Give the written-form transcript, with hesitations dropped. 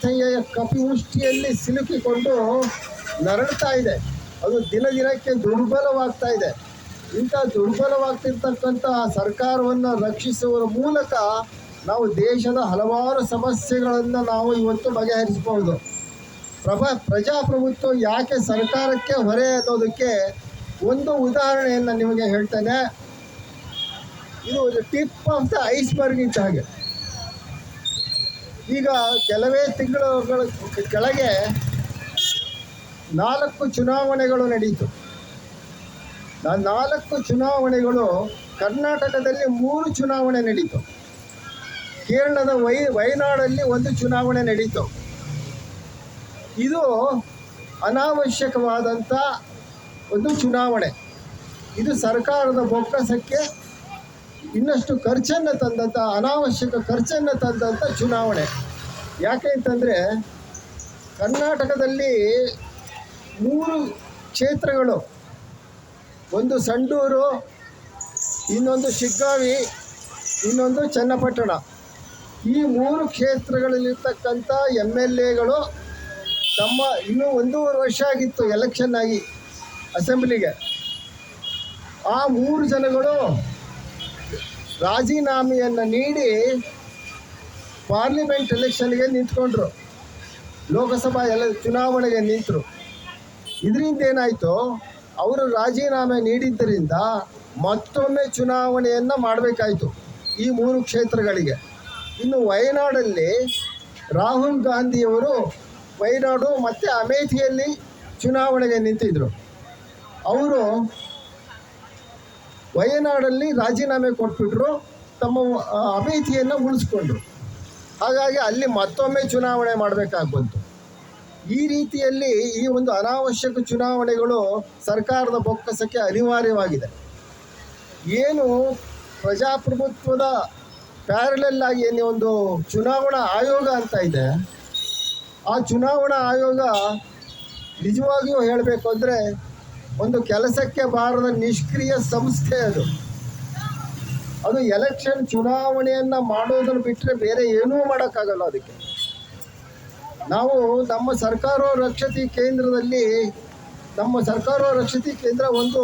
ವ್ಯವಸ್ಥೆಯ ಕಪಿಮುಷ್ಟಿಯಲ್ಲಿ ಸಿಲುಕಿಕೊಂಡು ನರಳ್ತಾ ಇದೆ. ಅದು ದಿನ ದಿನಕ್ಕೆ ದುರ್ಬಲವಾಗ್ತಾ ಇದೆ. ಇಂಥ ದುರ್ಬಲವಾಗ್ತಿರ್ತಕ್ಕಂಥ ಸರ್ಕಾರವನ್ನು ರಕ್ಷಿಸುವ ಮೂಲಕ ನಾವು ದೇಶದ ಹಲವಾರು ಸಮಸ್ಯೆಗಳನ್ನು ನಾವು ಇವತ್ತು ಬಗೆಹರಿಸಬಹುದು. ಪ್ರಜಾಪ್ರಭುತ್ವ ಯಾಕೆ ಸರ್ಕಾರಕ್ಕೆ ಹೊರೆ ಅನ್ನೋದಕ್ಕೆ ಒಂದು ಉದಾಹರಣೆಯನ್ನು ನಿಮಗೆ ಹೇಳ್ತೇನೆ. ಇದು ಟಿಪ್ ಆಫ್ ದ ಐಸ್ಬರ್ಗ್ ಇದ್ದ ಹಾಗೆ. ಈಗ ಕೆಲವೇ ತಿಂಗಳುಗಳ ಕೆಳಗೆ 4 ಚುನಾವಣೆಗಳು ನಡೆಯಿತು. 4 ಚುನಾವಣೆಗಳು ಕರ್ನಾಟಕದಲ್ಲಿ 3 ಚುನಾವಣೆ ನಡೀತು. ಕೇರಳದ ವಯನಾಡಲ್ಲಿ 1 ಚುನಾವಣೆ ನಡೀತು. ಇದು ಅನಾವಶ್ಯಕವಾದಂಥ ಒಂದು ಚುನಾವಣೆ. ಇದು ಸರ್ಕಾರದ ಬೊಕ್ಕಸಕ್ಕೆ ಇನ್ನಷ್ಟು ಖರ್ಚನ್ನು ತಂದಂಥ, ಅನಾವಶ್ಯಕ ಖರ್ಚನ್ನು ತಂದಂಥ ಚುನಾವಣೆ. ಯಾಕೆ ಅಂತಂದರೆ ಕರ್ನಾಟಕದಲ್ಲಿ 3 ಕ್ಷೇತ್ರಗಳು, ಒಂದು ಸಂಡೂರು, ಇನ್ನೊಂದು ಶಿಗ್ಗಾವಿ, ಇನ್ನೊಂದು ಚನ್ನಪಟ್ಟಣ. ಈ 3 ಕ್ಷೇತ್ರಗಳಲ್ಲಿರ್ತಕ್ಕಂಥ MLAಗಳು ತಮ್ಮ ಇನ್ನೂ 1.5 ವರ್ಷ ಆಗಿತ್ತು ಎಲೆಕ್ಷನ್ ಆಗಿ ಅಸೆಂಬ್ಲಿಗೆ. ಆ 3 ಜನಗಳು ರಾಜೀನಾಮೆಯನ್ನು ನೀಡಿ ಪಾರ್ಲಿಮೆಂಟ್ ಎಲೆಕ್ಷನ್ಗೆ ನಿಂತ್ಕೊಂಡ್ರು, ಲೋಕಸಭಾ ಚುನಾವಣೆಗೆ ನಿಂತರು. ಇದರಿಂದ ಏನಾಯಿತು, ಅವರು ರಾಜೀನಾಮೆ ನೀಡಿದ್ದರಿಂದ ಮತ್ತೊಮ್ಮೆ ಚುನಾವಣೆಯನ್ನು ಮಾಡಬೇಕಾಯಿತು ಈ 3 ಕ್ಷೇತ್ರಗಳಿಗೆ. ಇನ್ನು ವಯನಾಡಲ್ಲಿ ರಾಹುಲ್ ಗಾಂಧಿಯವರು ವಯನಾಡು ಮತ್ತು ಅಮೇಥಿಯಲ್ಲಿ ಚುನಾವಣೆಗೆ ನಿಂತಿದ್ದರು. ಅವರು ವಯನಾಡಲ್ಲಿ ರಾಜೀನಾಮೆ ಕೊಟ್ಬಿಟ್ರು, ತಮ್ಮ ಅಮೇಥಿಯನ್ನು ಉಳಿಸ್ಕೊಂಡ್ರು. ಹಾಗಾಗಿ ಅಲ್ಲಿ ಮತ್ತೊಮ್ಮೆ ಚುನಾವಣೆ ಮಾಡಬೇಕಾಗಿ ಬಂತು. ಈ ರೀತಿಯಲ್ಲಿ ಈ ಒಂದು ಅನಾವಶ್ಯಕ ಚುನಾವಣೆಗಳು ಸರ್ಕಾರದ ಬೊಕ್ಕಸಕ್ಕೆ ಅನಿವಾರ್ಯವಾಗಿದೆ. ಏನು ಪ್ರಜಾಪ್ರಭುತ್ವದ ಪ್ಯಾರಲಲ್ ಆಗಿ ಒಂದು ಚುನಾವಣಾ ಆಯೋಗ ಅಂತ ಇದೆ, ಆ ಚುನಾವಣಾ ಆಯೋಗ ನಿಜವಾಗಿಯೂ ಹೇಳಬೇಕು ಅಂದರೆ ಒಂದು ಕೆಲಸಕ್ಕೆ ಬಾರದ ನಿಷ್ಕ್ರಿಯ ಸಂಸ್ಥೆ. ಅದು ಎಲೆಕ್ಷನ್ ಚುನಾವಣೆಯನ್ನು ಮಾಡೋದನ್ನು ಬಿಟ್ಟರೆ ಬೇರೆ ಏನೂ ಮಾಡೋಕ್ಕಾಗಲ್ಲ. ಅದಕ್ಕೆ ನಾವು ನಮ್ಮ ಸರ್ಕಾರ ರಕ್ಷತಿ ಕೇಂದ್ರದಲ್ಲಿ, ನಮ್ಮ ಸರ್ಕಾರ ರಕ್ಷತಿ ಕೇಂದ್ರ ಒಂದು